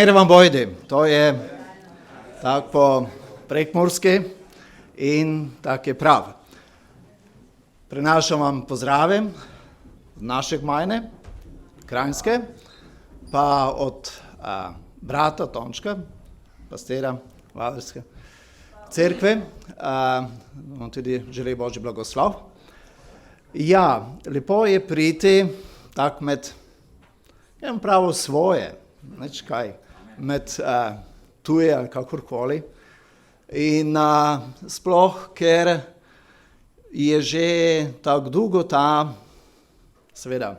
Mir vam bojdi, to je tako po prekmurski in tak je prav. Prenašam vam pozdrave od naše gmajne, Kranjske, pa od brata Tončka, pastira Vadarske cerkve. Vam tudi želi Božji blagoslov. Ja, lepo je priti tak med, pravo svoje, nič kaj, med tuje ali kakorkoli. In sploh, ker je že tako dolgo ta, seveda,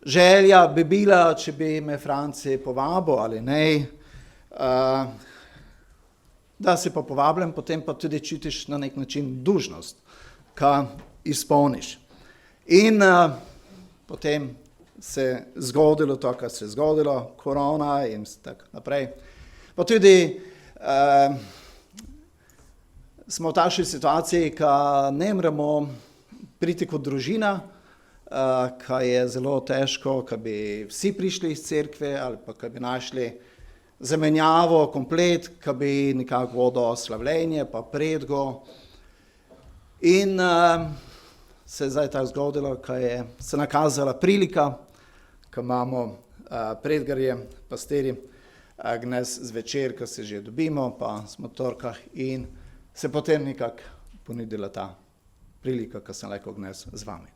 želja bi bila, če bi me Franci povabil ali ne, da si pa povabljen, potem pa tudi čutiš na nek način dužnost, ka izpolniš. In potem se zgodilo to, kar se je zgodilo, korona in tako naprej. Pa tudi smo v takšni situaciji, ka ne moremo priti kot družina, ka je zelo težko, ka bi vsi prišli iz cerkve ali pa ka bi našli zamenjavo, komplet, ka bi nekako vodo slavljenje, pa predgo. In se je zdaj tako zgodilo, ka je se nakazala prilika, ka imamo predgarje, pastiri, gnes zvečer, ka se že dobimo, pa smo v torkah in se potem nekako ponudila ta prilika, ka sem lahko gnes z vami.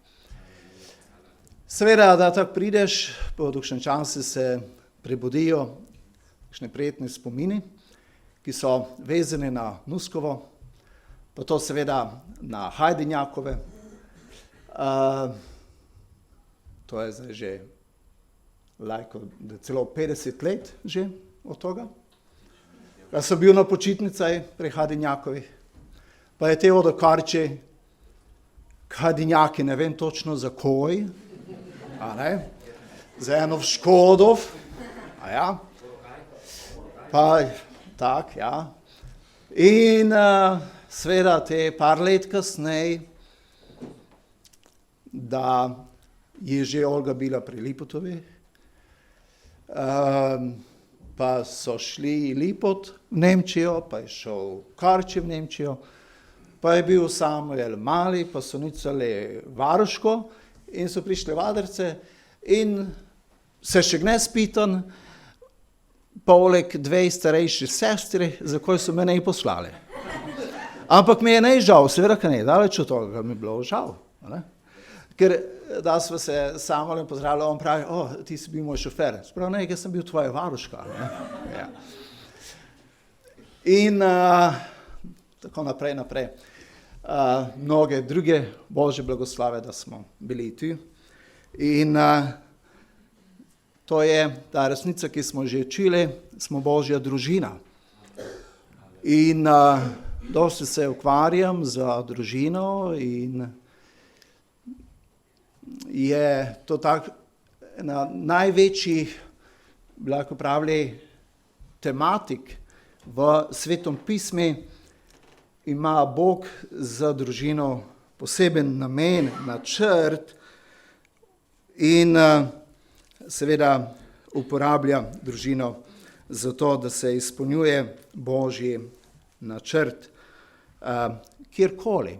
Seveda, da tako prideš, po določen času se prebudijo kakšne prijetne spomini, ki so vezani na Nuskovo, pa to seveda na Hajdinjakove. To je zdaj že lajko, da celo 50 let že od toga. Ja sem bil na počitnicah pri Hajdinjakovih, pa je te odokarči Hajdinjaki, ne vem točno za koj, a ne, za eno v Škodov, a ja, pa tak, ja. In seveda te par let kasneje, da je že Olga bila pri Lipotovi, pa so šli Lipot v Nemčijo, pa je šel Karči v Nemčijo, pa je bil Samuel Mali, pa so nicali Varuško in so prišli Vadarce in se še gnes pitan, poleg dve starejši sestri, za koje so me ne poslali. Ampak mi je ne žal, seveda ka ne, daleč od toga mi je bilo žal. Ne? Ker da smo se Samuelem pozdravili, on pravi, ti si bil moj šofer. Sprav ne, jaz sem bil tvoja varuška. Ne? Ja. In tako naprej. Mnoge druge Božje blagoslave, da smo bili tu. In to je ta resnica, ki smo že učili, smo Božja družina. In dosti se ukvarjam za družino in je to tak ena največjih, bi lahko pravili, tematik v Svetom pismi. Ima Bog za družino poseben namen, načrt in seveda uporablja družino za to, da se izpolnjuje Božji načrt kjerkoli.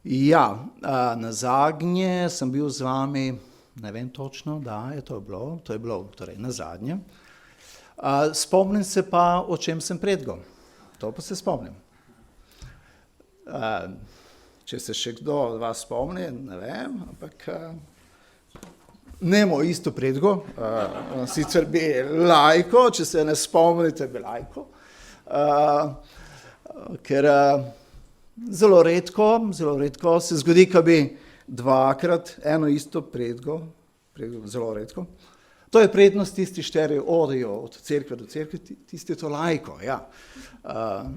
Ja, nazadnje sem bil z vami, ne vem točno, da je to bilo torej nazadnje. Spomnim se pa, o čem sem predgal. To pa se spomnim. Če se še kdo od vas spomni, ne vem, ampak nemo isto predgo, sicer bi lajko, če se ne spomnite, bi lajko, ker zelo redko se zgodi, ka bi dvakrat eno isto predgo, zelo redko. To je prednost, tisti štiri odijo od cerkve do cerkve, tisti to lajko, ja.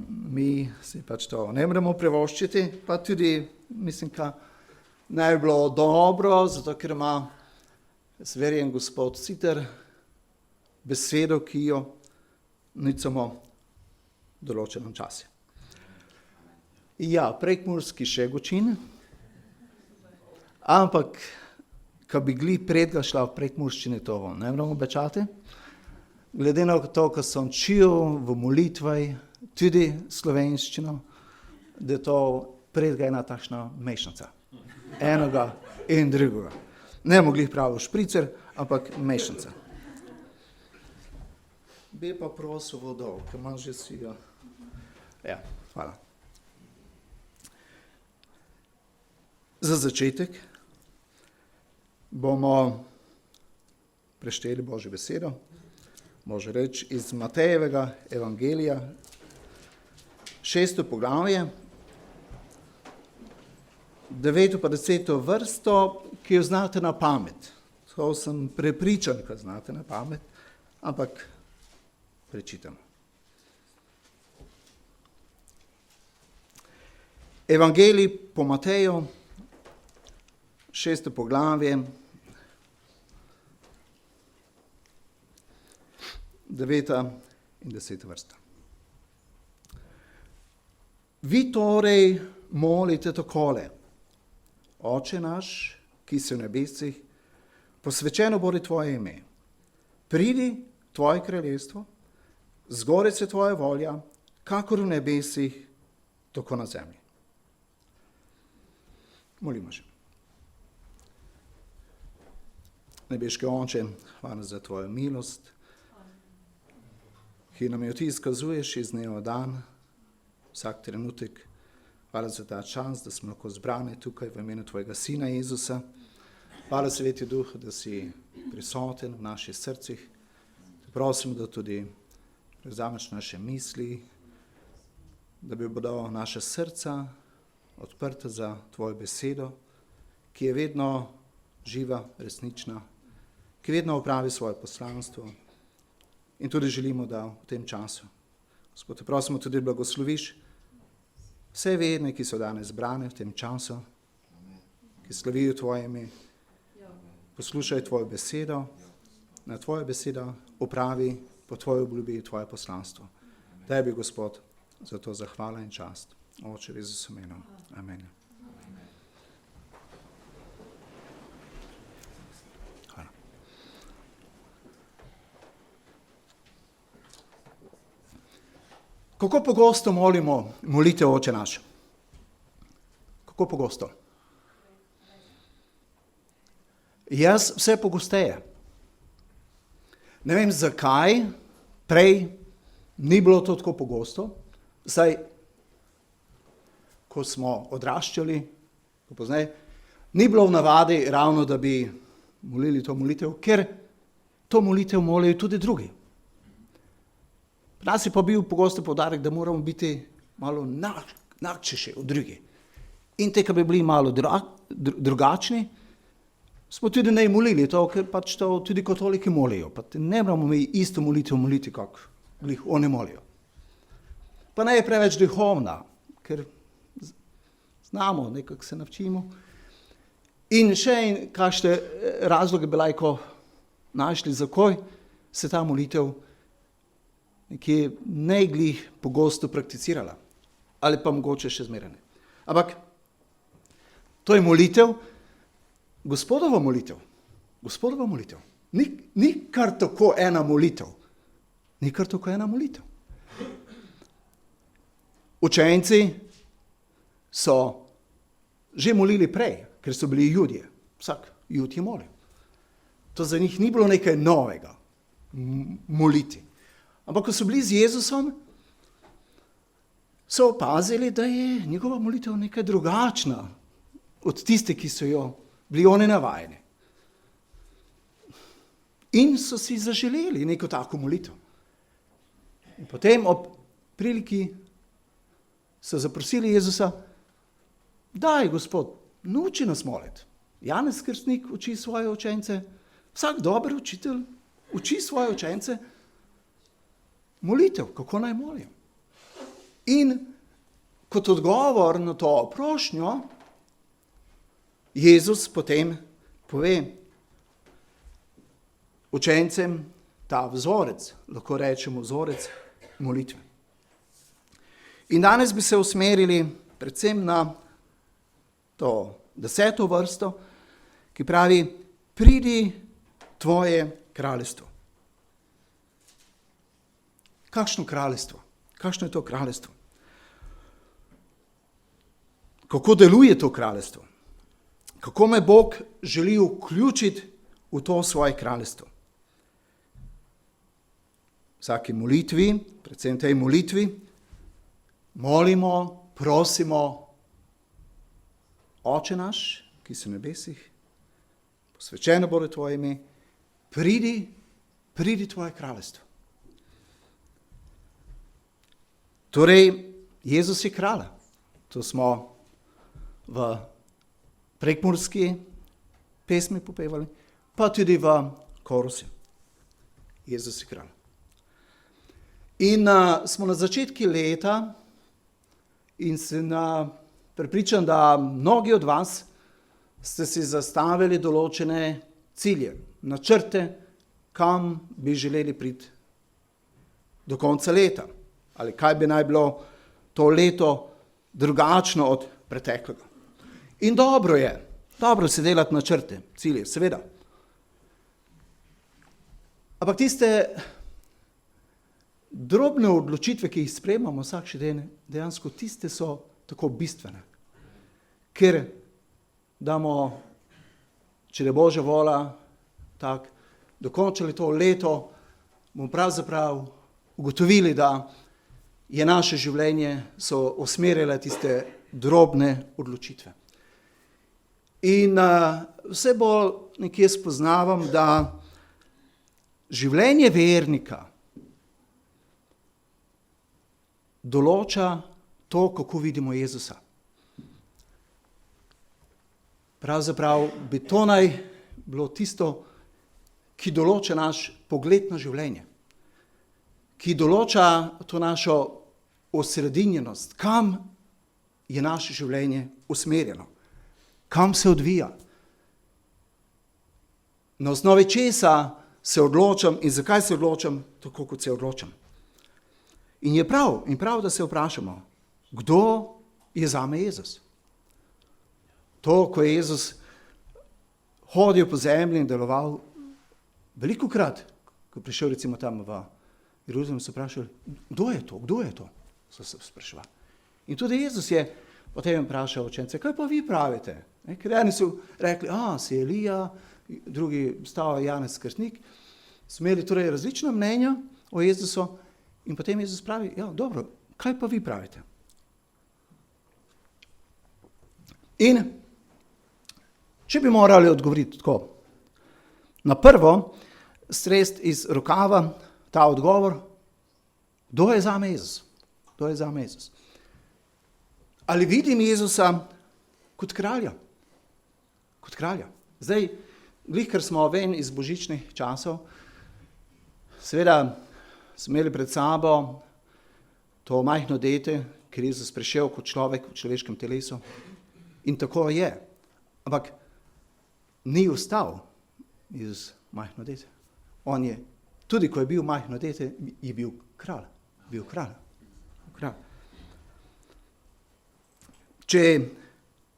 Mi si pač to ne moremo privoščiti, pa tudi mislim, ka ne bi bilo dobro, zato ker ima verjen gospod Citer besedo, ki jo nicamo določenem času. Ja, prekmurski Šegočin, ampak ko bi gli predga šla v prekmurščini toho, ne moramo obećati. Glede na to, ko sem čil v molitvi, tudi slovenščino, da je to predga ena takšna mešanica. Enega in drugega. Ne mogli pravi špricer, ampak mešanica. Bi pa prosil vodo, ker imam že si jo. Ja, hvala. Za začetek bomo prešteli Božjo besedo, može reči iz Matejevega evangelija, 6. poglavje, 9. pa 10. vrsto, ki jo znate na pamet. To sem prepričan, ko znate na pamet, ampak prečitam. Evangelij po Mateju, 6. poglavje, 9. in 10. vrsta. Vi torej molite takole: Oče naš, ki si v nebesih, posvečeno bodi tvoje ime. Pridi tvoje kraljestvo, zgodi se tvoja volja, kakor v nebesih, tako na zemlji. Molimo se. Nebeški Oče, hvala za tvojo milost, ki nam jo ti izkazuješ iz dneva v dan, vsak trenutek. Hvala za ta čas, da smo lahko zbrani tukaj v imenu tvojega Sina Jezusa. Hvala, Sveti Duh, da si prisoten v naših srcih. Prosim, da tudi prevzameš naše misli, da bi bodo naša srca odprta za tvojo besedo, ki je vedno živa, resnična, ki vedno opravi svoje poslanstvo. In tudi želimo, da v tem času, Gospod, te prosimo tudi blagosloviš vse verne, ki so danes zbrane v tem času, ki slavijo tvoje ime, poslušajo tvojo besedo, na tvojo besedo opravi po tvoji obljubi tvoje poslanstvo. Tebi, Gospod, za to zahvala in čast. Oče, v Jezusu imenu. Amen. Hvala. Kako pogosto molimo molitev Oče naš? Kako pogosto? Jaz vse pogosteje. Ne vem, zakaj prej ni bilo to tako pogosto. Saj, ko smo odraščali, pozneje, ni bilo v navadi ravno, da bi molili to molitev, ker to molitev molijo tudi drugi. Pri nas je pa bil pogosto poudarek, da moramo biti malo nakčeši od drugih. In te, ki bi bili malo drugačni, smo tudi ne molili to, ker pač to tudi katoliki molijo. Pa ne moramo mi isto molitev moliti, kako oni molijo. Pa ne je preveč duhovna, ker znamo, nekako se navčimo. In še kakšne razloge bi lahko našli, zakaj se ta molitev nekje ne glih pogosto prakticirala. Ali pa mogoče še zmeraj ne. Ampak to je molitev, Gospodova molitev. Gospodova molitev. Ni kar tako ena molitev. Ni kar tako ena molitev. Učenci so že molili prej, ker so bili Judje. Vsak Jud je molil. To za njih ni bilo nekaj novega moliti. Ampak ko so bili z Jezusom, so opazili, da je njegova molitev nekaj drugačna od tiste, ki so jo bili oni navajeni. In so si zaželeli neko tako molitev. In potem ob priliki so zaprosili Jezusa: daj, Gospod, nauči nas moliti. Janez Krstnik uči svoje učence, vsak dober učitelj uči svoje učence molitev, kako naj molijo. In kot odgovor na to prošnjo, Jezus potem pove učencem ta vzorec, lahko rečemo vzorec molitve. In danes bi se usmerili predvsem na to 10. vrsto, ki pravi: pridi tvoje kraljestvo. Kakšno kraljestvo? Kakšno je to kraljestvo? Kako deluje to kraljestvo? Kako me Bog želi vključiti v to svoje kraljestvo? Vsaki molitvi, predvsem tej molitvi, molimo, prosimo, Oče naš, ki si v nebesih, posvečeno bo tvoje ime, pridi tvoje kraljestvo. Torej, Jezus je kralj. To smo v prekmurski pesmi popevali, pa tudi v korusi. Jezus je kralj. In smo na začetku leta in sem prepričan, da mnogi od vas ste si zastavili določene cilje, načrte, kam bi želeli priti do konca leta. Ali kaj bi naj bilo to leto drugačno od preteklega. In dobro se delati načrte, cilje, seveda. Ampak tiste drobne odločitve, ki jih sprejemamo vsak še dan, dejansko tiste so tako bistvene. Ker damo, če je Božja volja, tako dokončali to leto, bomo pravzaprav ugotovili, da je naše življenje so usmerile tiste drobne odločitve. In vse bolj nekje spoznavam, da življenje vernika določa to, kako vidimo Jezusa. Pravzaprav bi to naj bilo tisto, ki določa naš pogled na življenje, ki določa to našo osredinjenost, kam je naše življenje usmerjeno, kam se odvija. Na osnovi česa se odločam in zakaj se odločam tako, kot se odločam. In je prav, da se vprašamo, kdo je zame Jezus. To, ko je Jezus hodil po zemlji in deloval, velikokrat, ko je prišel recimo tam v Jeruzalem, so vprašali, kdo je to? So se spraševali. In tudi Jezus je potem vprašal učence, kaj pa vi pravite? Ker eni so rekli, si Elija, drugi stal Janez Krstnik, so imeli torej različna mnenja o Jezusu in potem Jezus pravi, dobro, kaj pa vi pravite? In če bi morali odgovoriti tako, na prvo strest iz rokava ta odgovor, kdo je zame Jezus? Kdo je zame Jezus? Ali vidim Jezusa kot kralja? Kot kralja. Zdaj, ker smo ven iz božičnih časov, seveda smo imeli pred sabo to majhno dete, ker je Jezus prišel kot človek v človeškem telesu. In tako je. Ampak ni ostal Jezus majhno dete. On je, tudi ko je bil majhno dete, je bil kralj. Bil kralj. Če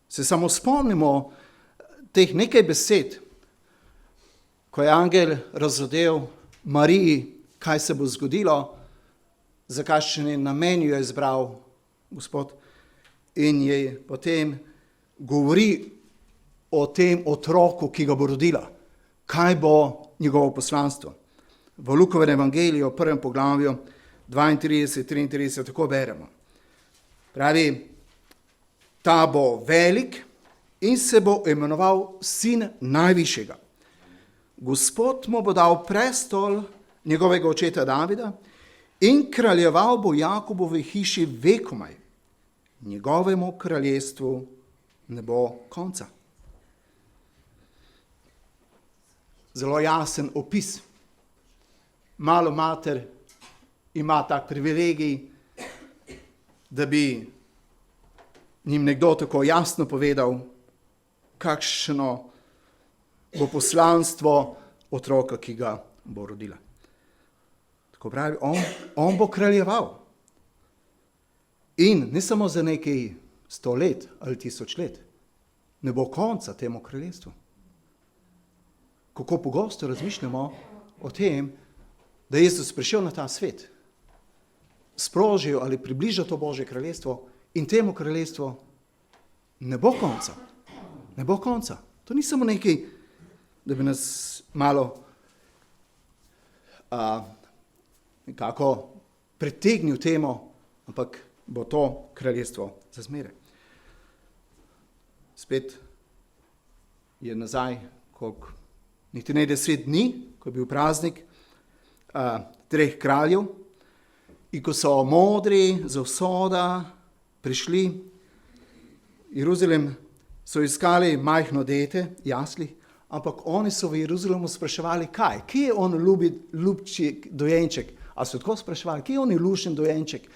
se samo spomnimo teh nekaj besed, ko je angel razodel Mariji, kaj se bo zgodilo, za kakšen namen jo je izbral Gospod, in je potem govori o tem otroku, ki ga bo rodila, kaj bo njegovo poslanstvo. V Lukovem evangeliju, 1. poglavju, 32-33, tako beremo. Pravi, ta bo velik in se bo imenoval Sin Najvišjega. Gospod mu bo dal prestol njegovega očeta Davida in kraljeval bo Jakobovi hiši vekomaj. Njegovemu kraljestvu ne bo konca. Zelo jasen opis. Malo mater ima tak privilegij, da bi njim nekdo tako jasno povedal, kakšno bo poslanstvo otroka, ki ga bo rodila. Tako pravi, on bo kraljeval. In ne samo za nekaj 100 let ali 1000 let. Ne bo konca temu kraljestvu. kako pogosto razmišljamo o tem, da je Jezus prišel na ta svet, sprožil ali približal to Božje kraljestvo in temu kraljestvu ne bo konca. Ne bo konca. To ni samo nekaj, da bi nas malo nekako pritegnil temo, ampak bo to kraljestvo za zmeraj. Spet je nazaj, koliko niti ne 10 dni, ko je bil praznik treh kraljev, in ko so modri za usoda prišli Jeruzalem, so iskali majhno dete, jasli, ampak oni so v Jeruzalemu spraševali, kaj? Kje je on ljubček dojenček? A so tako spraševali, kje je on lušen dojenček?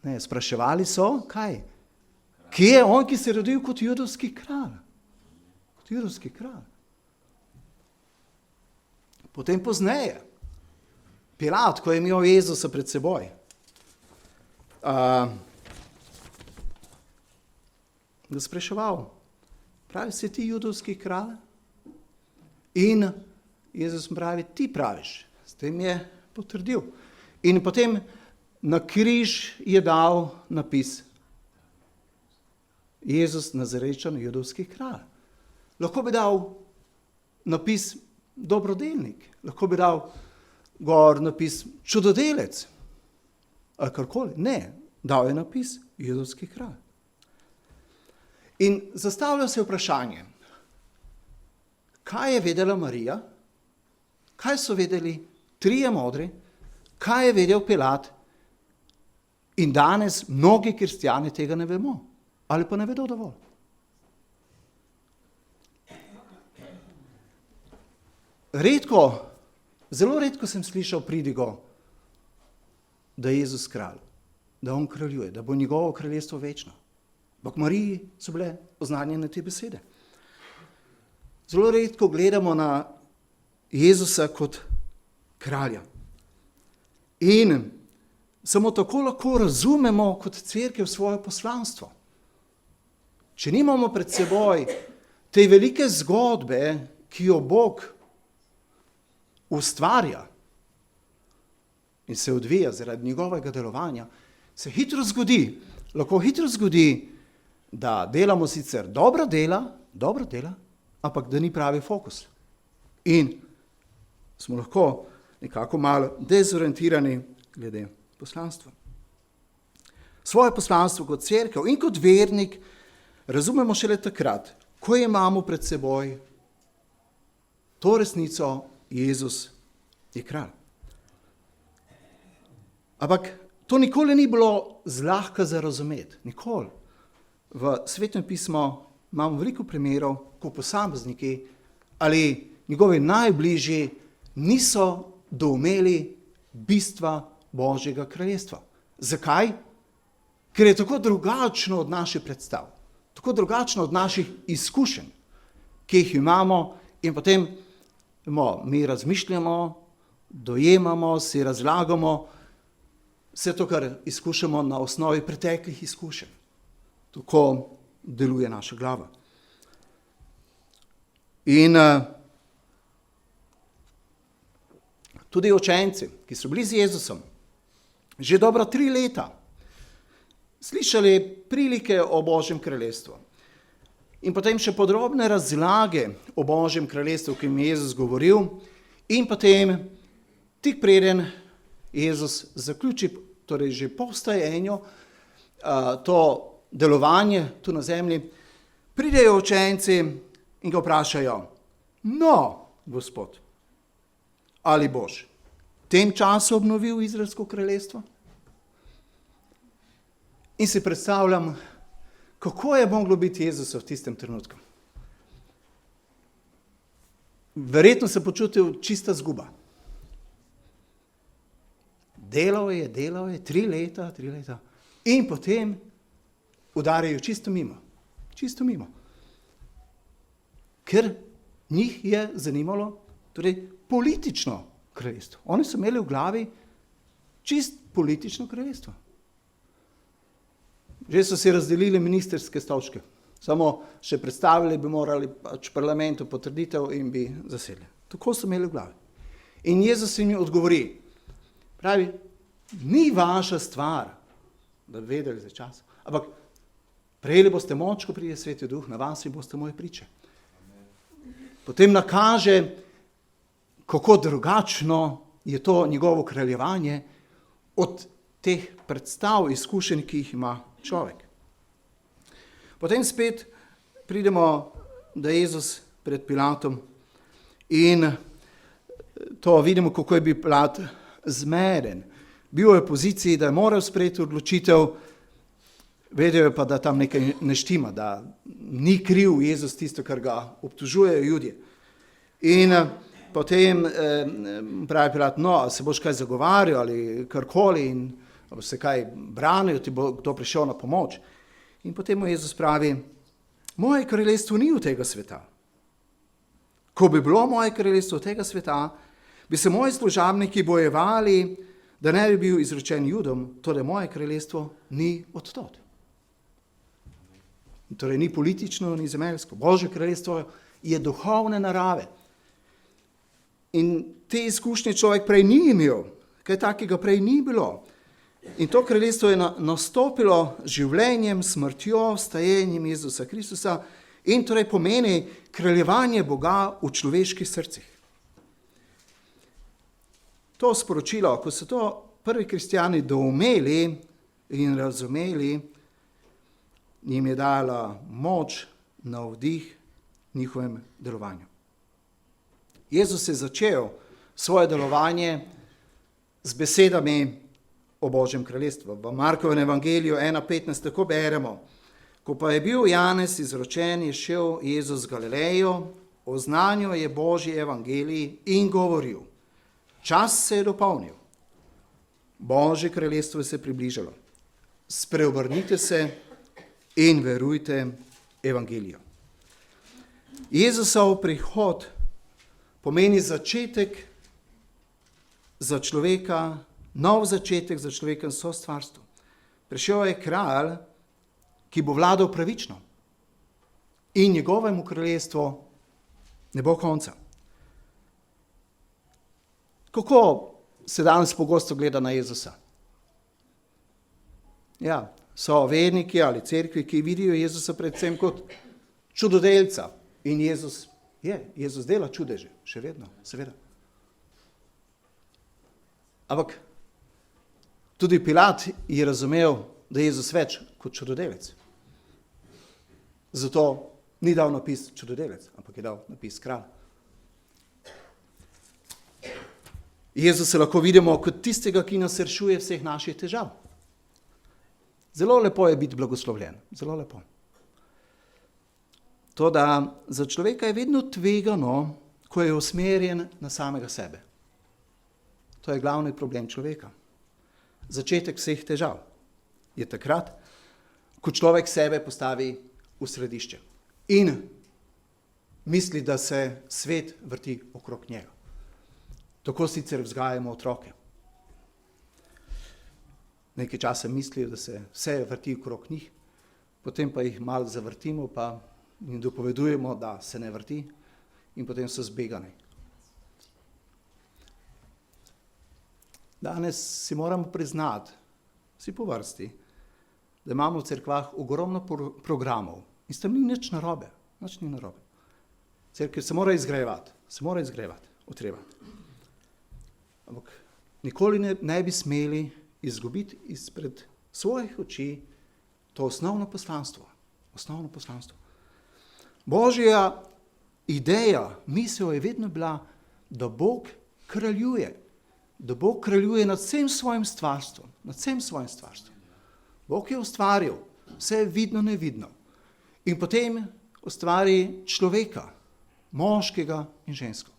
Ne, spraševali so, kaj? Kje je on, ki se je rodil kot judovski kralj? Kot judovski kralj. Potem pozneje, Pilat, ko je imel Jezusa pred seboj, ga spraševal, pravi, si ti judovski kralj? In Jezus pravi, ti praviš. S tem je potrdil. In potem na križ je dal napis Jezus Nazarečan, judovski kralj. Lahko bi dal napis dobrodelnik, lahko bi dal gor napis čudodelec, ali karkoli. Ne, dal je napis judovski kralj. In zastavlja se vprašanje, kaj je vedela Marija, kaj so vedeli trije modri, kaj je vedel Pilat, in danes mnogi kristjani tega ne vemo, ali pa ne vedo dovolj. Zelo redko sem slišal pridigo, da je Jezus kralj, da on kraljuje, da bo njegovo kraljestvo večno. Ampak Mariji so bile oznanjene te besede. Zelo redko gledamo na Jezusa kot kralja. In samo tako lahko razumemo kot cerkev svoje poslanstvo. Če nimamo pred seboj te velike zgodbe, ki jo Bog ustvarja in se odvija zaradi njegovega delovanja, se lahko hitro zgodi, da delamo sicer dobra dela, ampak da ni pravi fokus. In smo lahko nekako malo dezorientirani glede poslanstva. Svoje poslanstvo kot cerkev in kot vernik razumemo šele takrat, ko imamo pred seboj to resnico, Jezus je kralj. Ampak to nikoli ni bilo zlahka za razumeti. Nikoli. V Svetem pismu imamo veliko primerov, ko posamezniki ali njegovi najbližji niso doumeli bistva Božjega kraljestva. Zakaj? Ker je tako drugačno od naših predstav, tako drugačno od naših izkušenj, ki jih imamo, in potem mi razmišljamo, dojemamo, si razlagamo vse to, kar izkušamo na osnovi preteklih izkušenj. Tako deluje naša glava. In tudi učenci, ki so bili z Jezusom že dobra 3 leta, slišali prilike o Božjem kraljestvu. In potem še podrobne razlage o Božjem kraljestvu, ki jim je Jezus govoril, in potem tik preden Jezus zaključi, torej že po vstajenju, to delovanje tu na zemlji, pridejo učenci in ga vprašajo, no, Gospod, ali boš v tem času obnovil Izraelsko kraljestvo? In si predstavljam, kako je moglo biti Jezusa v tistem trenutku. Verjetno se počutil čista zguba. Delal je 3 leta in potem udarijo čisto mimo. Ker njih je zanimalo torej politično kraljestvo. Oni so imeli v glavi čist politično kraljestvo. Že so si razdelili ministerske stolčke. Samo še predstavili bi morali pač parlamentu potrditev in bi zasedli. Tako so imeli v glavi. In Jezus jim odgovori, pravi, ni vaša stvar, da bi vedeli za čas, ampak prejeli boste moč, ko pride Sveti Duh, na vas in boste moje priče. Potem nakaže, kako drugačno je to njegovo kraljevanje od teh predstav, izkušenj, ki jih ima človek. Potem spet pridemo, da je Jezus pred Pilatom in to vidimo, kako je bil Pilat zmeden. Bil je v poziciji, da je moral sprejeti odločitev, vedel je pa, da tam nekaj ne štima, da ni kriv Jezus tisto, kar ga obtožujejo Judje. In potem pravi Pilat, no, se boš kaj zagovarjal ali karkoli in se kaj branil, ti bo kdo prišel na pomoč. In potem mu Jezus pravi, moje kraljestvo ni v tega sveta. Ko bi bilo moje kraljestvo v tega sveta, bi se moji služabniki bojevali, da ne bi bil izročen Judom, torej moje kraljestvo ni od tod. Torej ni politično, ni zemeljsko. Božje kraljestvo je duhovne narave. In te izkušnje človek prej ni imel, kaj takega prej ni bilo. In to kraljestvo je nastopilo življenjem, smrtjo, vstajenjem Jezusa Kristusa in torej pomeni kraljevanje Boga v človeških srcih. To sporočilo, ko so to prvi kristjani doumeli in razumeli, jim je dala moč, navdih njihovem delovanju. Jezus je začel svoje delovanje z besedami o Božjem kraljestvu. V Markovem evangeliju 1.15 tako beremo. Ko pa je bil Janez izročen, je šel Jezus v Galilejo, oznanil je Božji evangelij in govoril. Čas se je dopolnil. Božje kraljestvo se je približalo. Spreobrnite se in verujte evangeliju. Jezusov prihod pomeni začetek za človeka, nov začetek za človeka in sostvarstvo. Prišel je kralj, ki bo vladal pravično in njegovemu kraljestvu ne bo konca. Kako se danes pogosto gleda na Jezusa? Ja, so verniki ali cerkvi, ki vidijo Jezusa predvsem kot čudodelca. In Jezus dela čudeže, še vedno, seveda. Ampak tudi Pilat je razumel, da je Jezus več kot čudodelec. Zato ni dal napis čudodelec, ampak je dal napis kralj. Jezusa lahko vidimo kot tistega, ki nas rešuje vseh naših težav. Zelo lepo je biti blagoslovljen, zelo lepo. Toda za človeka je vedno tvegano, ko je usmerjen na samega sebe. To je glavni problem človeka. Začetek vseh težav je takrat, ko človek sebe postavi v središče in misli, da se svet vrti okrog njega. Tako sicer vzgajamo otroke. Nekaj časa mislijo, da se vse vrti okrog njih, potem pa jih malo zavrtimo, pa jim dopovedujemo, da se ne vrti in potem so zbegani. Danes si moramo priznati, vsi po vrsti, da imamo v cerkvah ogromno programov in s tem ni nič narobe, nič ni narobe. Cerkev se mora izgrevati, utrevati. Ampak nikoli ne bi smeli izgubiti izpred svojih oči to osnovno poslanstvo. Božja ideja, misel je vedno bila, da Bog kraljuje. Da Bog kraljuje nad vsem svojim stvarstvom. Bog je ustvaril vse vidno, nevidno. In potem ustvari človeka, moškega in žensko.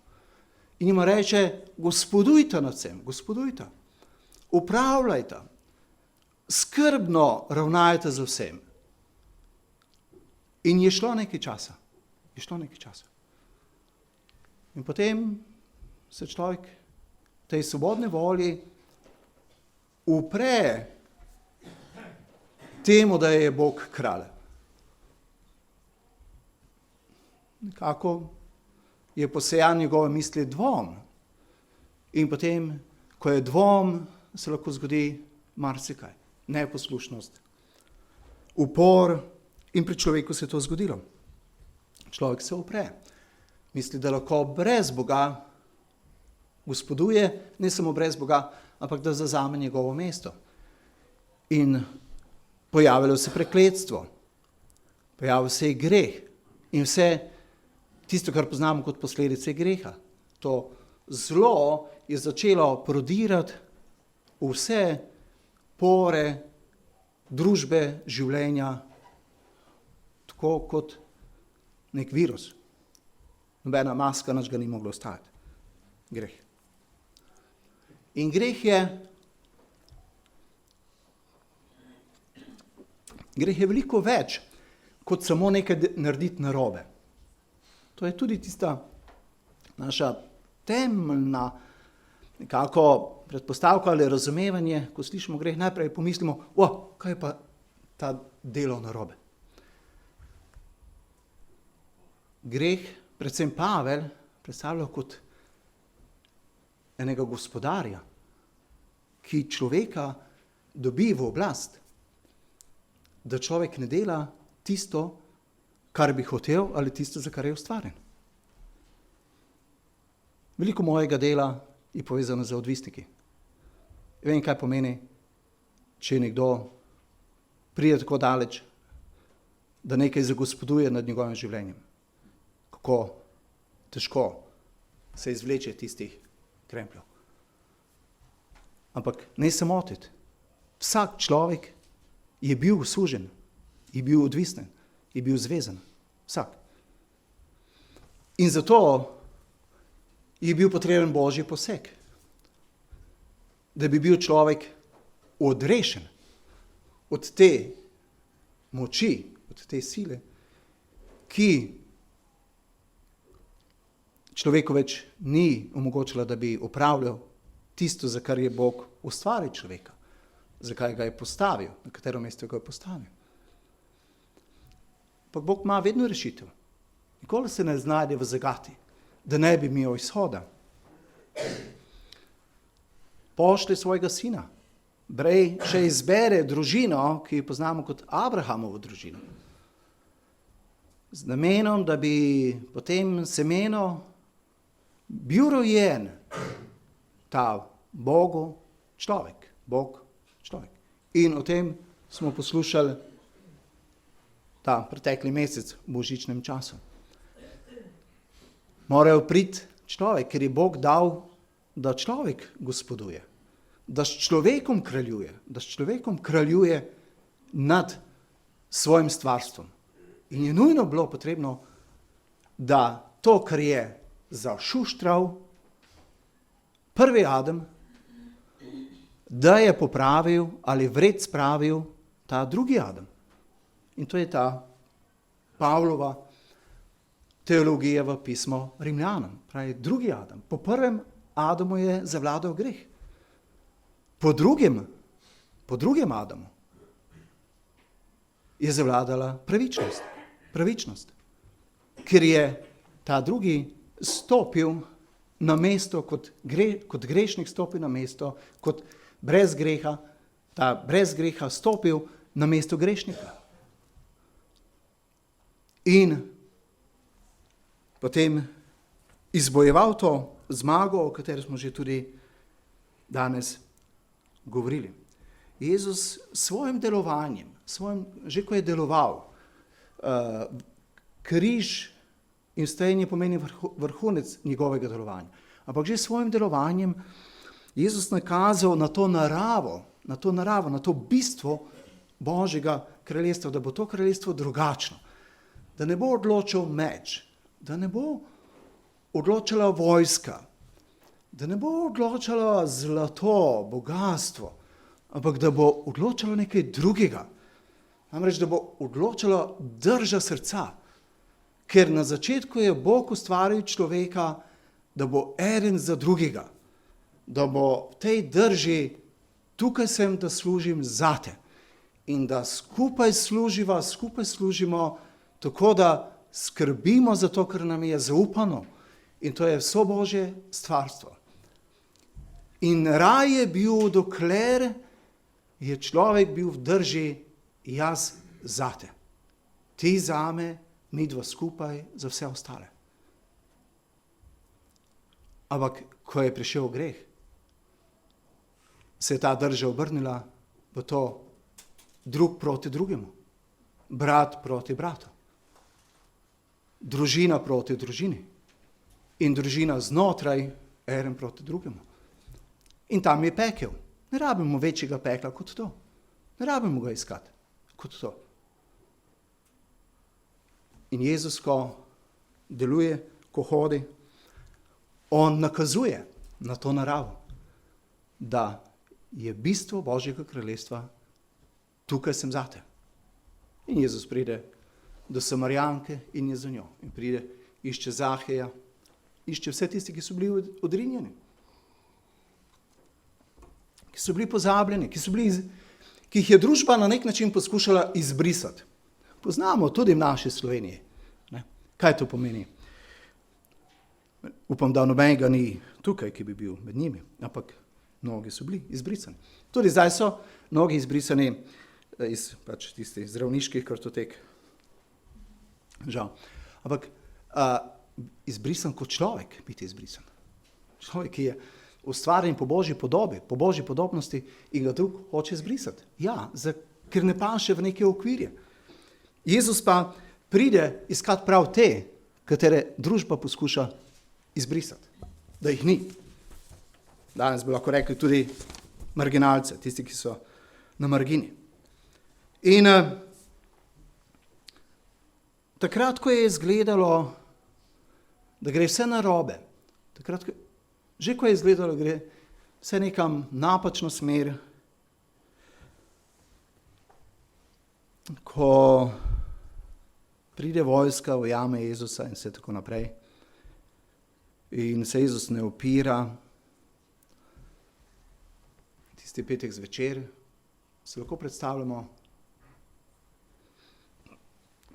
In jim reče, gospodujte nad vsem, upravljajte, skrbno ravnajte za vsem. In je šlo nekaj časa. In potem se človek tej svobodni volji upre temu, da je Bog kralj. nekako je posejan njegove misli dvom. In potem, ko je dvom, se lahko zgodi marsikaj. Neposlušnost, upor, in pri človeku se je to zgodilo. Človek se upre. Misli, da lahko brez Boga gospoduje, ne samo brez Boga, ampak da zazame njegovo mesto. In pojavilo se prekletstvo, pojavil se je greh in vse tisto, kar poznamo kot posledice greha. To zlo je začelo prodirati vse pore družbe, življenja, tako kot nek virus. Nobena maska nič ga ni mogla ostati. Greh. In greh je veliko več, kot samo nekaj narediti narobe. To je tudi tista naša temeljna nekako predpostavka ali razumevanje, ko slišimo greh, najprej pomislimo, kaj je pa ta delo narobe. Greh, predvsem Pavel, predstavlja kot enega gospodarja, ki človeka dobi v oblast, da človek ne dela tisto, kar bi hotel, ali tisto, za kar je ustvarjen. Veliko mojega dela je povezano z odvisniki. Vem, kaj pomeni, če nekdo pride tako daleč, da nekaj zagospoduje nad njegovim življenjem. Kako težko se izvleče tistih krempljev. Ampak ne se motiti. Vsak človek je bil sužen, je bil odvisen, je bil zvezan. Vsak. In zato je bil potreben Božji poseg, da bi bil človek odrešen od te moči, od te sile, ki človeku več ni omogočila, da bi opravljal tisto, za kar je Bog ustvaril človeka, zakaj ga je postavil, na katero mesto ga je postavil. Pa Bog ima vedno rešitev. Nikoli se ne znajde v zagati, da ne bi imel izhoda. Pošlje svojega sina. Brej še izbere družino, ki jo poznamo kot Abrahamovo družino. Z namenom, da bi potem semeno bil rojen ta Bogu človek. Bog človek. In o tem smo poslušali ta pretekli mesec v božičnem času. Morajo priti človek, ker je Bog dal, da človek gospoduje, da s človekom kraljuje nad svojim stvarstvom. In je nujno bilo potrebno, da to, kar je zašuštral prvi Adam, da je popravil ali vred spravil ta drugi Adam. In to je ta Pavlova teologija v pismo Rimljanom. Pravi drugi Adam. Po prvem Adamu je zavladal greh. Po drugem Adamu je zavladala pravičnost. Ker je ta drugi stopil na mesto, kot grešnik stopil na mesto, kot brez greha, ta brez greha stopil na mesto grešnika. In potem izbojeval to zmago, o kateri smo že tudi danes govorili. Jezus svojim delovanjem, že ko je deloval, križ in vstajenje pomeni vrhunec njegovega delovanja. Ampak že svojim delovanjem Jezus nakazal na to naravo, na to bistvo Božjega kraljestva, da bo to kraljestvo drugačno. Da ne bo odločal meč, da ne bo odločala vojska, da ne bo odločala zlato, bogatstvo, ampak da bo odločalo nekaj drugega. Namreč, da bo odločalo drža srca. Ker na začetku je Bog ustvaril človeka, da bo eden za drugega. Da bo v tej drži, tukaj sem, da služim zate. In da skupaj služimo, tako da skrbimo za to, kar nam je zaupano. In to je vso Božje stvarstvo. In raj je bil, dokler je človek bil v drži jaz zate. Ti zame, mi dva skupaj za vse ostale. Ampak, ko je prišel greh, se je ta drža obrnila v to drug proti drugemu. Brat proti bratu. Družina proti družini. In družina znotraj eden proti drugemu. In tam je pekel. Ne rabimo večjega pekla kot to. Ne rabimo ga iskati kot to. In Jezus, ko deluje, ko hodi, on nakazuje na to naravo, da je bistvo Božjega kraljestva, tukaj sem zate. In Jezus pride do Samarijanke in je za njo. In pride, išče Zaheja, išče vse tisti, ki so bili odrinjeni, ki so bili pozabljeni, ki jih je družba na nek način poskušala izbrisati. Poznamo tudi v naši Sloveniji. Ne? Kaj to pomeni? Upam, da nobenega ni tukaj, ki bi bil med njimi, ampak mnogi so bili izbrisani. Tudi zdaj so mnogi izbrisani iz tistih zdravniških kartotek. Žal. Ampak izbrisan kot človek, biti izbrisan. Človek, ki je ustvarjen po Božji podobi, po Božji podobnosti in ga drug hoče izbrisati. Ja, ker ne paše v neke okvirje. Jezus pa pride iskat prav te, katere družba poskuša izbrisati, da jih ni. Danes bi lahko rekli tudi marginalce, tisti, ki so na margini. In takrat, ko je izgledalo, da gre vse narobe, že ko je izgledalo, da gre vse nekam napačno smer, ko pride vojska, ujame Jezusa in vse tako naprej, in se Jezus ne upira, tisti petek zvečer, se lahko predstavljamo,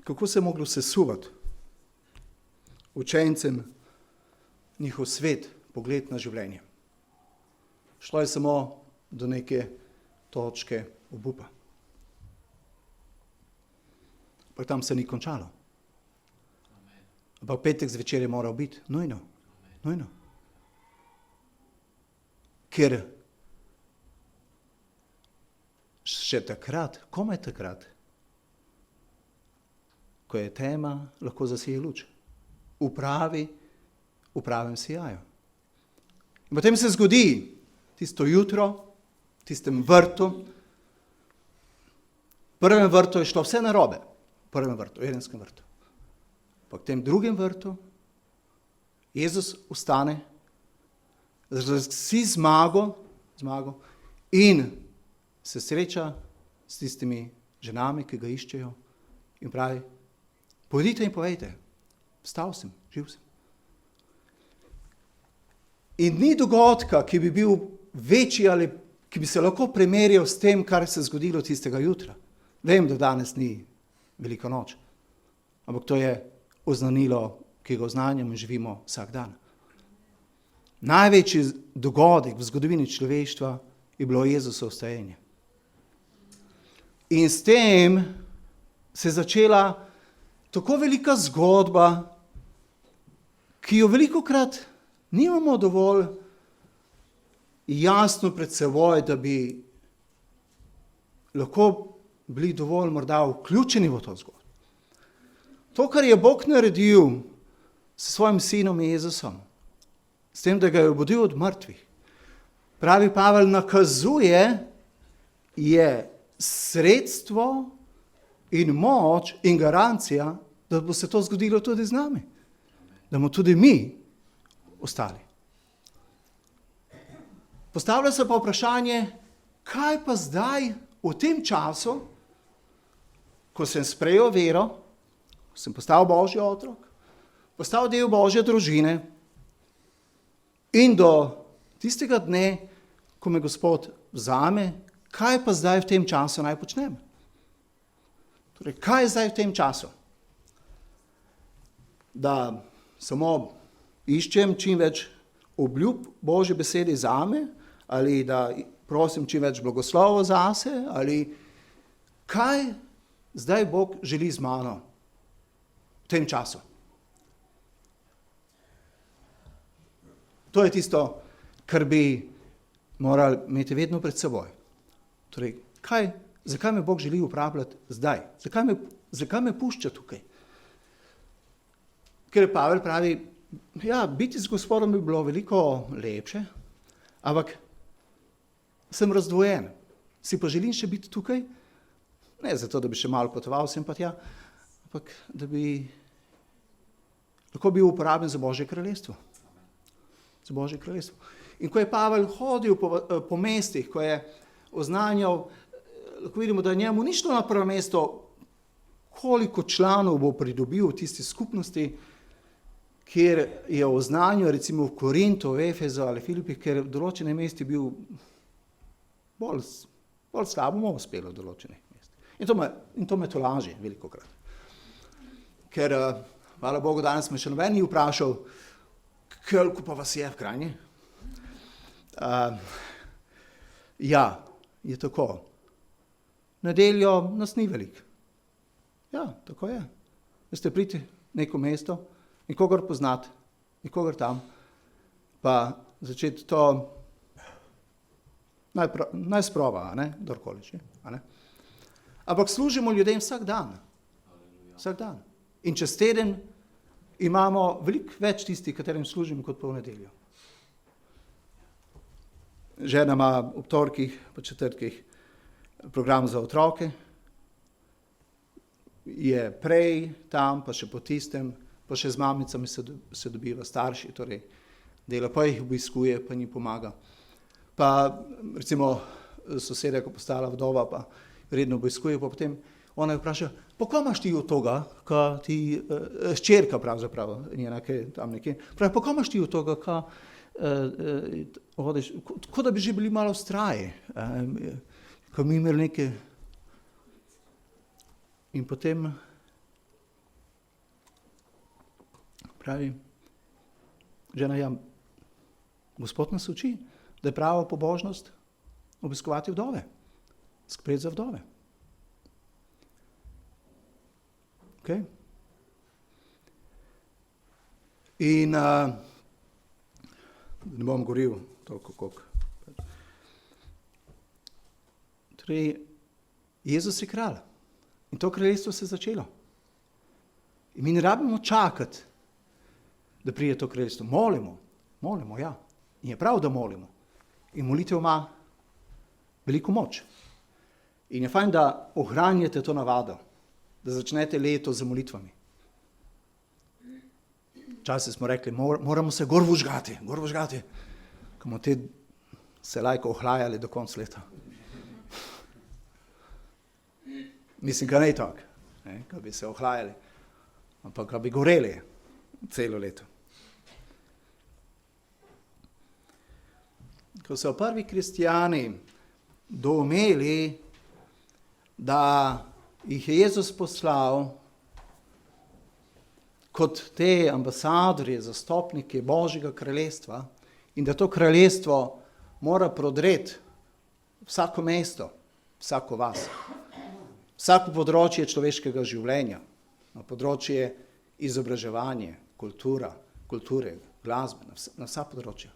kako se je moglo sesuvati učencem njihov svet, pogled na življenje. Šlo je samo do neke točke obupa. Pa tam se ni končalo. Ampak petek zvečer je moral biti nujno. Ker še takrat, komaj takrat, ko je tema, lahko zasije luč. V pravem sijaju. In potem se zgodi tisto jutro, v tistem vrtu. V prvem vrtu je šlo vse narobe. V prvem vrtu, v Edenskem vrtu. Pa v tem drugem vrtu Jezus ustane, razglasi zmago in se sreča s tistimi ženami, ki ga iščejo in pravi, pojdite in povejte, vstal sem, živ sem. In ni dogodka, ki bi bil večji ali ki bi se lahko primerjal s tem, kar se je zgodilo tistega jutra. Vem, da danes ni velika noč, ampak to je oznanilo, ki ga oznanjamo in živimo vsak dan. Največji dogodek v zgodovini človeštva je bilo Jezusovo vstajenje. In s tem se je začela tako velika zgodba, ki jo velikokrat nimamo dovolj jasno pred seboj, da bi lahko bili dovolj morda vključeni v to zgodbo. To, kar je Bog naredil s svojim sinom Jezusom, s tem, da ga je obudil od mrtvih, pravi Pavel, nakazuje, je sredstvo in moč in garancija, da bo se to zgodilo tudi z nami. Da bomo tudi mi ostali. Postavlja se pa vprašanje, kaj pa zdaj v tem času, ko sem sprejel vero, ko sem postal Božji otrok, postal del Božje družine in do tistega dne, ko me Gospod vzame, kaj pa zdaj v tem času naj počnem? Torej, kaj je zdaj v tem času? da samo iščem čim več obljub Božje besede zame, ali da prosim čim več blagoslovov zase, ali kaj zdaj Bog želi z mano v tem času. To je tisto, kar bi morali imeti vedno pred seboj. Torej, zakaj me Bog želi uporabljati zdaj? Zakaj me pušča tukaj? Ker Pavel pravi, ja, biti z Gospodom bi bilo veliko lepše, ampak sem razdvojen. Si pa želim še biti tukaj, ne zato, da bi še malo potoval sem pa tja, ampak da bi lahko bil uporaben za Božje kraljestvo. Za Božje kraljestvo. In ko je Pavel hodil po mestih, ko je oznanjal, lahko vidimo, da njemu ni šlo na prvo mesto, koliko članov bo pridobil v tisti skupnosti, kjer je oznanjal, recimo v Korintu, v Efezu ali Filipih, ker v določenih mestih bil bolj slabo mu uspelo v določenih mestih. In to me tolaži velikokrat. Ker, hvala Bogu, danes me še noben ni vprašal, koliko pa vas je v Kranji? Ja, je tako. Nedeljo nas ni veliko. Ja, tako je. Veste, pridite v neko mesto, nikogar poznati, nikogar tam, pa začeti to naj sprova, kdorkoli že. Ampak služimo ljudem vsak dan. Vsak dan. In čez teden imamo veliko več tistih, katerim služimo kot pa v nedeljo. Žena ima ob torkih, pa četrtkih program za otroke, je prej tam, pa še po tistem, pa še z mamicami se dobiva starši, torej dela, pa jih obiskuje, pa jim pomaga. Pa recimo soseda, ko postala vdova, pa redno obiskuje, pa potem ona jo vpraša, pa ko imaš ti od toga, ko ti, hčerka pravzaprav, njena, ki je tam nekje, pravi, pa ko imaš ti od toga, ko hodiš, kot da bi že bili malo vztraji, ko mi imeli neke. In potem pravi, žena, ja, Gospod nas uči, da je prava pobožnost obiskovati vdove, skrbeti za vdove. Okay? In ne bom govoril toliko, koliko. Torej, Jezus je kralj. In to kraljestvo se je začelo. In mi ne rabimo čakati, da pride to kraljestvo. Molimo, ja. In je prav, da molimo. In molitev ima veliko moč. In je fajn, da ohranjate to navado, da začnete leto z molitvami. Včasih smo rekli, moramo se gor vžgati, ko bomo te se lajko ohlajali do konca leta. Mislim, ga ne tako, ko bi se ohlajali, ampak ko bi goreli celo leto. Ko so prvi kristijani doumeli, da jih je Jezus poslal kot te ambasadorje, zastopnike Božjega kraljestva in da to kraljestvo mora prodreti vsako mesto, vsako vas. Vsako področje človeškega življenja, na področje izobraževanja, kulture, glasbe, na vsa področja.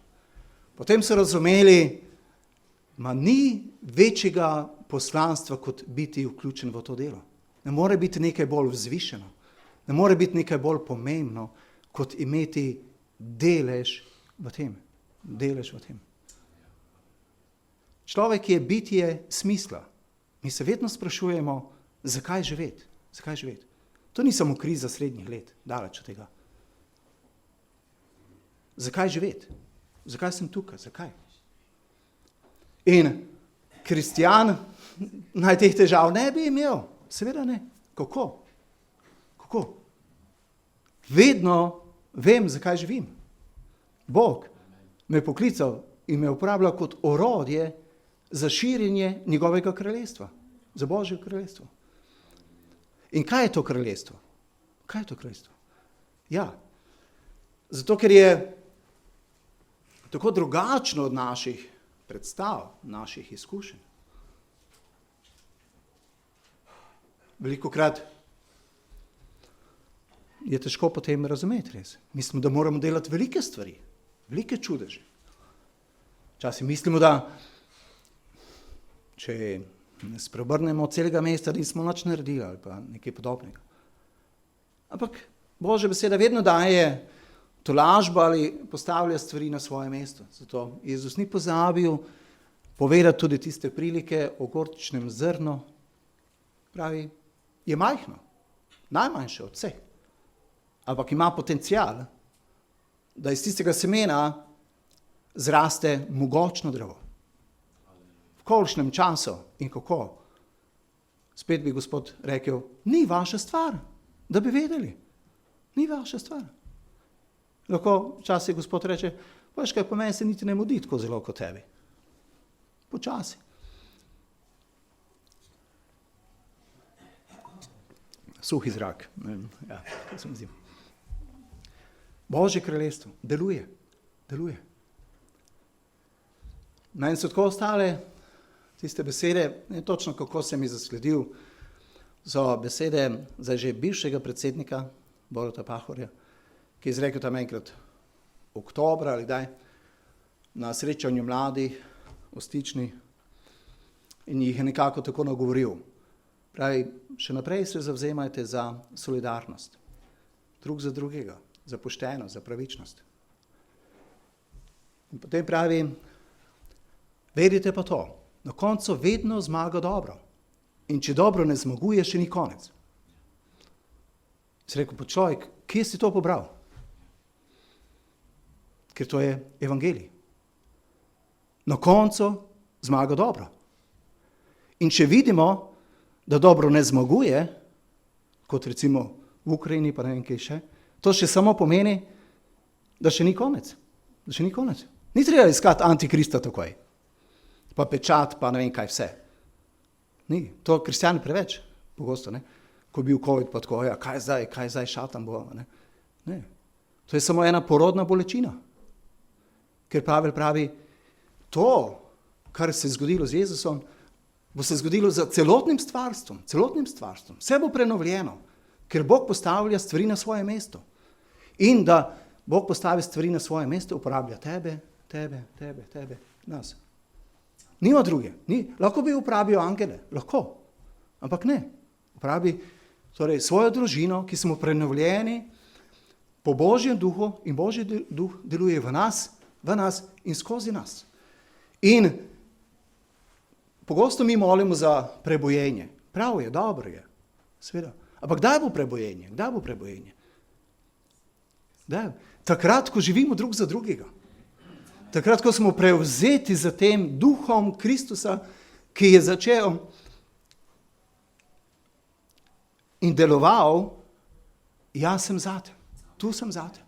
Potem so razumeli, da ni večjega poslanstva, kot biti vključen v to delo. Ne more biti nekaj bolj vzvišeno, ne more biti nekaj bolj pomembno, kot imeti delež v tem. Človek je bitje smisla. Mi se vedno sprašujemo, zakaj živeti. To ni samo kriza srednjih let, daleč od tega. Zakaj živeti? Zakaj sem tukaj? Zakaj? In kristjan naj teh težav ne bi imel. Seveda ne. Kako? Vedno vem, zakaj živim. Bog me je poklical in me uporablja kot orodje za širjenje njegovega kraljestva. Za Božje kraljestvo. In kaj je to kraljestvo? Ja. Zato, ker je tako drugačno od naših predstav, naših izkušenj. Velikokrat je težko potem razumeti res. Mislimo, da moramo delati velike stvari, velike čudeže. Včasih mislimo, da če ne spreobrnemo celega mesta, nismo nič naredili ali pa nekaj podobnega. Ampak Božja beseda vedno daje tolažbo ali postavlja stvari na svoje mesto. Zato Jezus ni pozabil povedati tudi tiste prilike o gorčičnem zrnu. Pravi, je majhno, najmanjše od vseh. Ampak ima potencial, da iz tistega semena zraste mogočno drevo. V kolikšnem času in kako? Spet bi Gospod rekel, ni vaša stvar, da bi vedeli. Ni vaša stvar. Lahko včasih Gospod reče, veš kaj, po meni se niti ne mudi tako zelo kot tebi. Počasi. Suhi zrak. Ja, to se mi zdi. Božje kraljestvo deluje. Meni so tako ostale tiste besede, ne točno kako sem jih zasledil, so besede za že bivšega predsednika Boruta Pahorja, ki je izrekel tam enkrat oktobra ali kdaj na srečanju mladih v Stični in jih je nekako tako nagovoril. Pravi, še naprej se zavzemajte za solidarnost, drug za drugega, za poštenost, za pravičnost. In potem pravi, vedite pa to, na koncu vedno zmaga dobro. In če dobro ne zmaguje, še ni konec. Si rekel, pa človek, kje si to pobral? Ker to je evangelij. Na koncu zmaga dobro. In če vidimo, da dobro ne zmaguje, kot recimo v Ukrajini, pa ne vem kaj še, to še samo pomeni, da še ni konec. Ni treba iskati antikrista takoj. Pa pečat, pa ne vem kaj vse. Ni. To kristjani preveč, pogosto, ne? Ko je bil COVID, pa tako, ja, kaj zdaj šatan bo, ne. To je samo ena porodna bolečina. Ker Pavel pravi, to, kar se je zgodilo z Jezusom, bo se zgodilo za celotnim stvarstvom. Vse bo prenovljeno, ker Bog postavlja stvari na svoje mesto. In da Bog postavi stvari na svoje mesto, uporablja tebe, nas. Nima druge. Lahko bi uporabil angele, lahko, ampak ne. Uporabi torej svojo družino, ki smo prenovljeni po Božjem duhu in Božji duh deluje v nas in skozi nas. In pogosto mi molimo za prebojenje. Prav je, dobro je, seveda. Ampak kdaj bo prebojenje? Takrat, ko živimo drug za drugega. Takrat, ko smo prevzeti za tem duhom Kristusa, ki je začel in deloval, jaz sem zate, tu sem zate.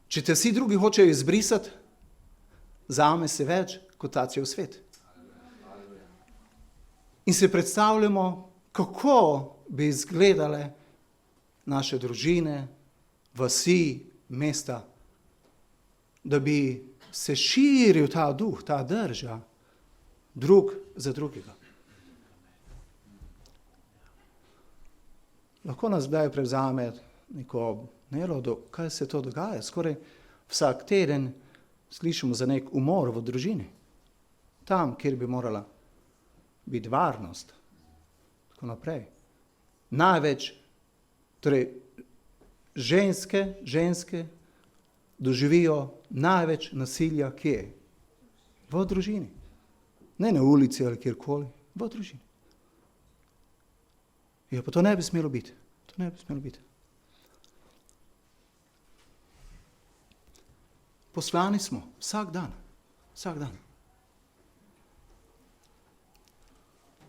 Če te vsi drugi hočejo izbrisati, zame se več kot ta cel svet. In se predstavljamo, kako bi izgledale naše družine, vasi, mesta, da bi se širil ta duh, ta drža, drug za drugega. Lahko nas kdaj prevzame neko nerodo, kaj se to dogaja. Skoraj vsak teden slišimo za nek umor v družini. Tam, kjer bi morala biti varnost. Tako naprej. Največ, torej ženske doživijo največ nasilja kje? V družini. Ne na ulici ali kjerkoli, v družini. Ja, pa to ne bi smelo biti. Poslani smo vsak dan.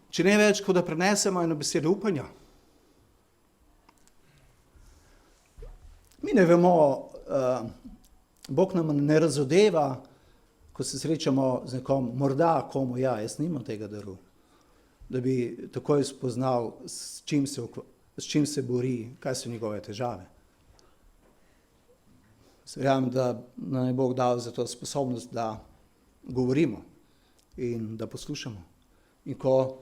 Če ne več, kot da prenesemo eno besedo upanja. Mi ne vemo, Bog nam ne razodeva, ko se srečamo z nekom, morda komu, jaz nimam tega daru, da bi takoj spoznal, s čim se bori, kaj so njegove težave. Verjamem, da nam je Bog dal za to sposobnost, da govorimo in da poslušamo. In ko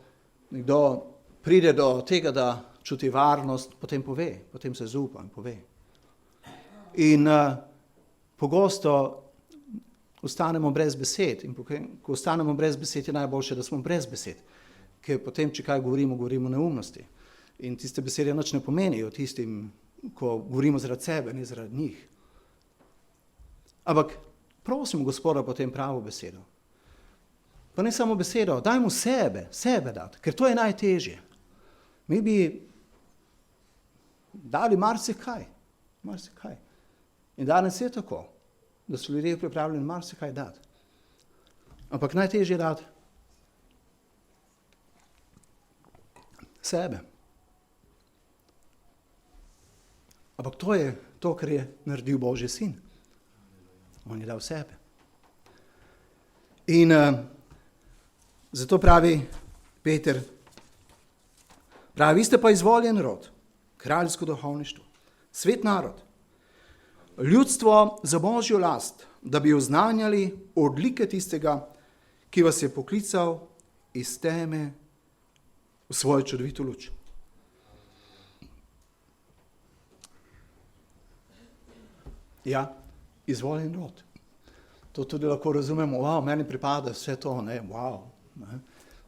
nekdo pride do tega, da čuti varnost, potem pove, potem se zaupa in pove. In pogosto ostanemo brez besed. In ko ostanemo brez besed, je najboljše, da smo brez besed. Ker potem, če kaj govorimo, govorimo neumnosti. In tiste besede nič ne pomenijo tistim, ko govorimo zaradi sebe, ne zaradi njih. Ampak prosimo Gospoda potem pravo besedo. Pa ne samo besedo, dajmo sebe dati, ker to je najtežje. Mi bi dali marsikaj. In danes je tako, da so ljudje pripravljeni marsikaj dati. Ampak najtežje je dati sebe. Ampak to je to, kar je naredil Božji sin. On je dal sebe. In zato pravi Peter, vi ste pa izvoljen rod, kraljsko duhovništvo, svet narod, ljudstvo za Božjo last, da bi oznanjali odlike tistega, ki vas je poklical iz teme v svojo čudovito luč. Ja, izvoljen rod. To tudi lahko razumemo, meni pripada vse to, ne.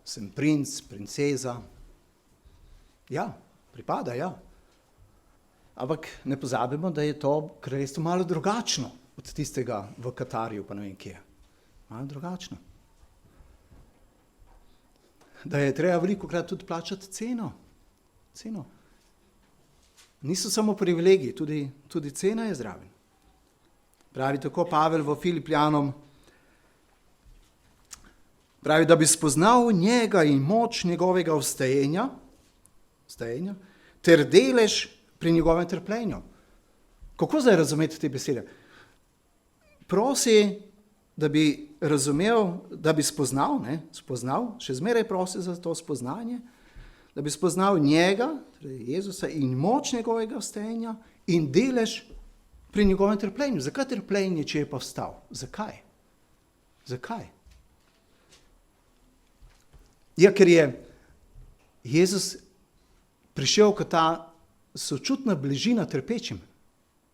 Sem princ, princeza. Ja, pripada, ja. Ampak ne pozabimo, da je to kraljestvo malo drugačno od tistega v Katarju, pa ne vem kje. Malo drugačno. Da je treba velikokrat tudi plačati ceno. Niso samo privilegiji, tudi cena je zraven. Pravi tako Pavel v Filipljanom, pravi, da bi spoznal njega in moč njegovega vstajenja, ter delež pri njegovem trpljenju. Kako zdaj razumeti te besede? Prosi, da bi razumel, da bi spoznal, še zmeraj prosi za to spoznanje, da bi spoznal njega, torej Jezusa, in moč njegovega vstajenja in delež pri njegovem trpljenju. Zakaj trpljenje, če je pa vstal? Zakaj? Ja, ker je Jezus prišel kot ta sočutna bližina trpečim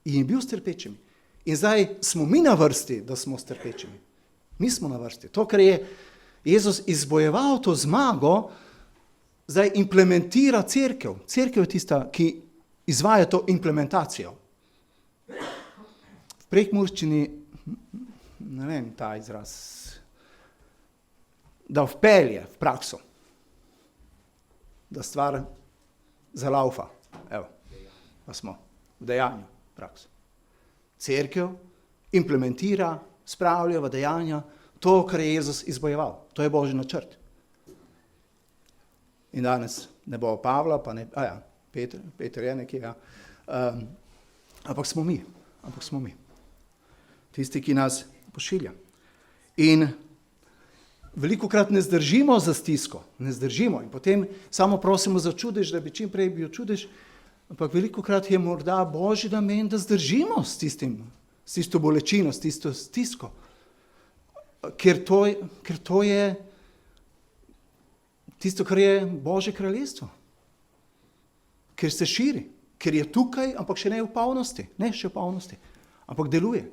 in je bil s trpečimi. In zdaj smo mi na vrsti, da smo s trpečimi. Mi smo na vrsti. To, kar je Jezus izbojeval to zmago, zdaj implementira cerkev. Cerkev je tista, ki izvaja to implementacijo. V prekmurščini, ne vem ta izraz, da vpelje v prakso, da stvar zalaufa. Evo, pa smo v dejanju prakso. Cerkev implementira, spravlja v dejanja to, kar je Jezus izbojeval. To je Božji načrt. In danes ne bo Pavla, pa ne, Peter je nekje, ampak smo mi. Tisti, ki nas pošilja. In velikokrat ne zdržimo za stisko, in potem samo prosimo za čudež, da bi čim prej bil čudež, ampak velikokrat je morda Božji namen, da zdržimo s tisto bolečino, s tisto stisko. Ker to je tisto, kar je Božje kraljestvo. Ker se širi, ker je tukaj, ampak še ne v polnosti, ampak deluje.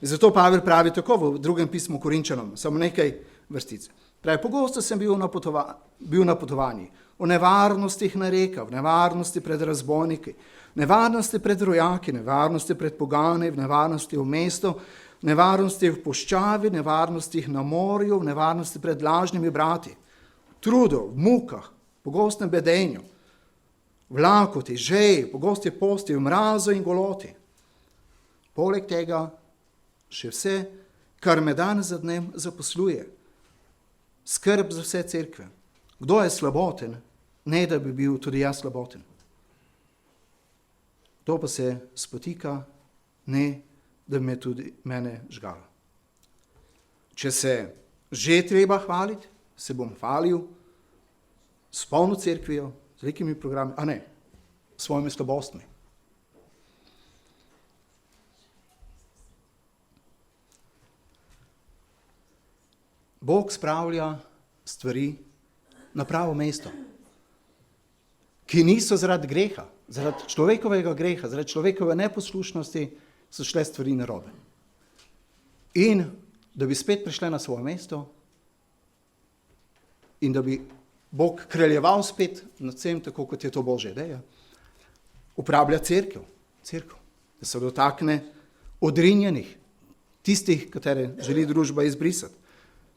Zato Pavel pravi tako v drugem pismu Korinčanom, samo nekaj vrstic. Pravi, pogosto sem bil na potovanji, o nevarnostih na rekah, v nevarnosti pred razbojniki, nevarnosti pred rojaki, nevarnosti pred pogani, v nevarnosti v mestu, nevarnosti v puščavi, nevarnostih na morju, v nevarnosti pred lažnimi brati, trudu, v mukah, pogostnem bedenju, v lakoti, žeji, pogosti posti, v mrazu in goloti. Poleg tega še vse, kar me dan za dnem zaposluje. Skrb za vse cerkve. Kdo je slaboten, ne da bi bil tudi jaz slaboten. To pa se spotika, ne da bi me tudi mene žgalo. Če se že treba hvaliti, se bom hvalil s polno cerkvijo, z velikimi programi, s svojimi slabostmi. Bog spravlja stvari na pravo mesto, ki niso zaradi greha, zaradi človekovega greha, zaradi človekove neposlušnosti so šle stvari narobe. In da bi spet prišle na svoje mesto in da bi Bog kraljeval spet nad vsem, tako kot je to Božja ideja, uporablja cerkev, da se dotakne odrinjenih, tistih, katere želi družba izbrisati,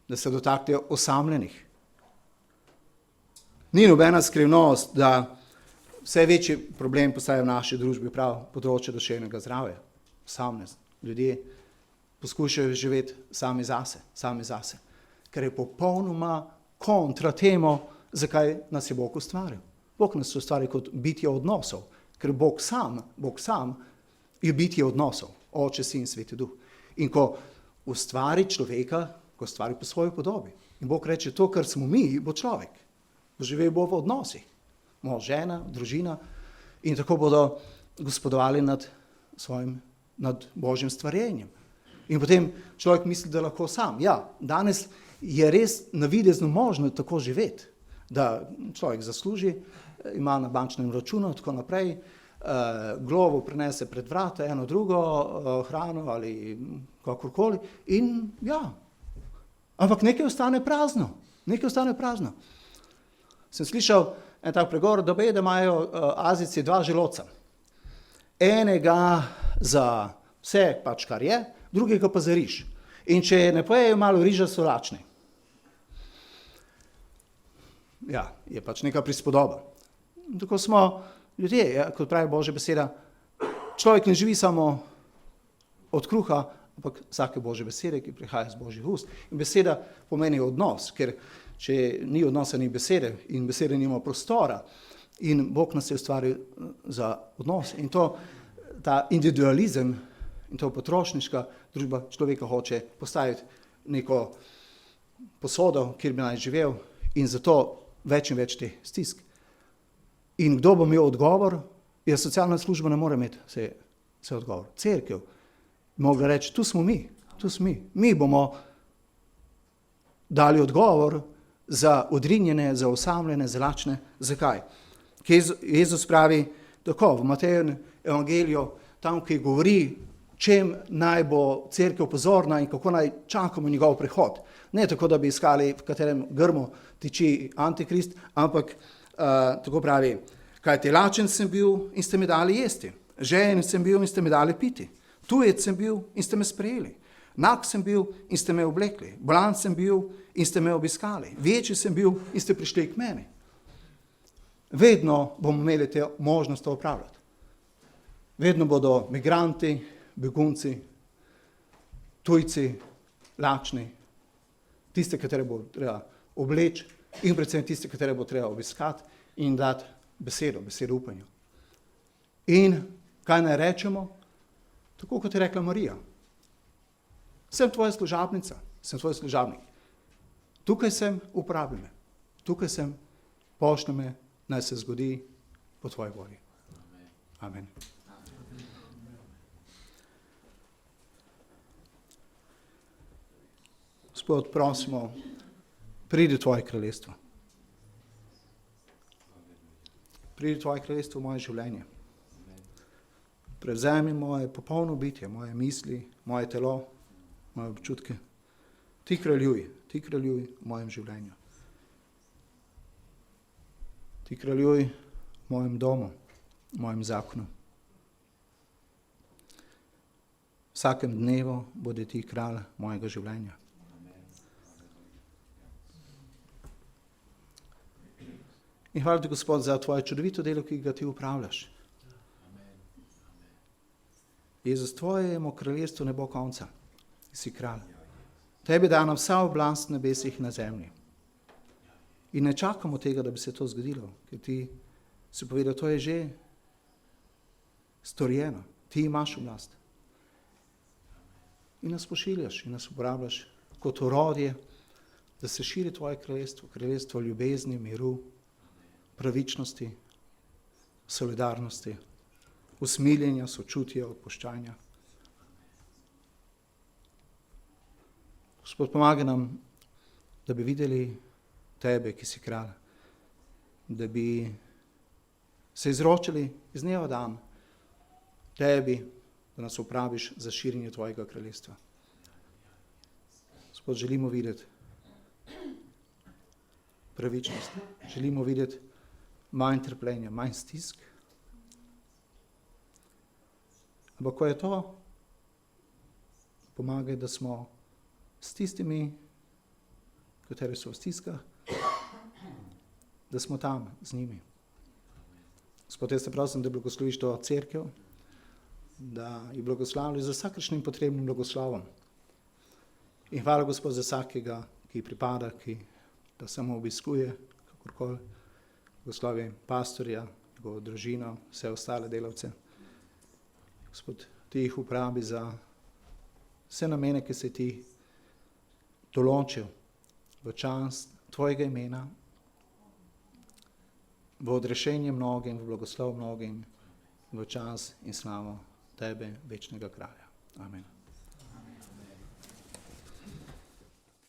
da se dotakne osamljenih. Ni nobena skrivnost, da vse večji problem postaja v naši družbi prav področje duševnega zdravja. Osamljenost. Ljudje poskušajo živeti sami zase, ker je popolnoma kontra temu, zakaj nas je Bog ustvaril. Bog nas ustvari kot bitje odnosov, ker Bog sam je bitje odnosov, Oče, Sin, Sveti Duh. In ko ustvari človeka, ko ustvari po svoji podobi. In Bog reče, to, kar smo mi, bo človek. Živel bo v odnosih. Moja žena, družina. In tako bodo gospodovali nad Božjim stvarjenjem. In potem človek misli, da lahko sam. Ja, danes je res navidezno možno tako živeti, da človek zasluži, ima na bančnem računu, tako naprej, glovo prenese pred vrata, eno drugo, hrano ali kakorkoli. In ja, ampak nekaj ostane prazno. Sem slišal en tak pregovor, da imajo Azijci dva želodca. Enega za vse, pač kar je, drugega pa za riž. In če ne pojejo malo riža, so lačni. Ja, je pač neka prispodoba. Tako smo ljudje, ja, kot pravi Božja beseda, človek ne živi samo od kruha, ampak vsake Božje besede, ki prihaja z Božjih ust. In beseda pomeni odnos, ker če ni odnosa, ni besede in besede nima prostora. In Bog nas je ustvaril za odnos. In to, ta individualizem in to potrošniška družba človeka hoče postaviti neko posodo, kjer bi naj živel, in zato več in več teh stisk. In kdo bo imel odgovor? Ja, socialna služba ne more imeti vse odgovor. Cerkev mogla reči, tu smo mi. Mi bomo dali odgovor za odrinjene, za osamljene, za lačne. Zakaj? Jezus pravi tako v Matejevem evangeliju, tam, ki govori, čem naj bo cerkev pozorna in kako naj čakamo njegov prihod. Ne tako, da bi iskali, v katerem grmu tiči antikrist, ampak tako pravi, kajti lačen sem bil in ste mi dali jesti, žejen sem bil in ste mi dali piti, tujec sem bil in ste me sprejeli, nag sem bil in ste me oblekli, bolan sem bil in ste me obiskali, večji sem bil in ste prišli k meni. Vedno bomo imeli te možnost to upravljati. Vedno bodo migranti, begunci, tujci, lačni, tiste, katere bo treba obleči in predvsem tiste, katere bo treba obiskati in dati besedo upanju. In kaj naj rečemo? Tako kot je rekla Marija. Sem tvoja služabnica, sem tvoj služabnik. Tukaj sem, uporabi me. Tukaj sem, pošlji me, naj se zgodi po tvoji volji. Amen. Gospod, prosimo, pridi tvoje kraljestvo. Pridi tvoje kraljestvo v moje življenje. Prevzemi moje popolno bitje, moje misli, moje telo, moje občutke. Ti kraljuj v mojem življenju. Ti kraljuj v mojem domu, v mojem zakonu. Vsakem dnevu bodi ti kralj mojega življenja. In hvala ti, Gospod, za tvoje čudovito delo, ki ga ti upravljaš. Jezus, tvojemu kraljestvu ne bo konca. Ti si kralj. Tebi dana vsa oblast v nebesih in na zemlji. In ne čakamo tega, da bi se to zgodilo, ker ti si povedal, to je že storjeno. Ti imaš oblast. In nas pošiljaš in nas uporabljaš kot orodje, da se širi tvoje kraljestvo, kraljestvo ljubezni, miru, pravičnosti, solidarnosti, usmiljenja, sočutja, odpuščanja. Gospod, pomagaj nam, da bi videli tebe, ki si kralj, da bi se izročili iz dneva v dan tebi, da nas upraviš za širjenje tvojega kraljestva. Gospod, želimo videti pravičnost, želimo videti manj trpljenja, manj stisk. Ampak ko je to, pomagaj, da smo s tistimi, kateri so v stiskah, da smo tam z njimi. Gospod, jaz te prosim, da blagosloviš to cerkev, da jih blagoslavljaš za vsakršnim potrebnim blagoslovom. In hvala, Gospod, za vsakega, ki pripada, ki da samo obiskuje, kakorkoli, blagoslovi pastorja, njegovo družino, vse ostale delavce. Gospod, ti jih uporabi za vse namene, ki se ti določil v čast tvojega imena, v odrešenje mnogim, v blagoslov mnogim, v čas in slavo tebe, večnega kralja. Amen.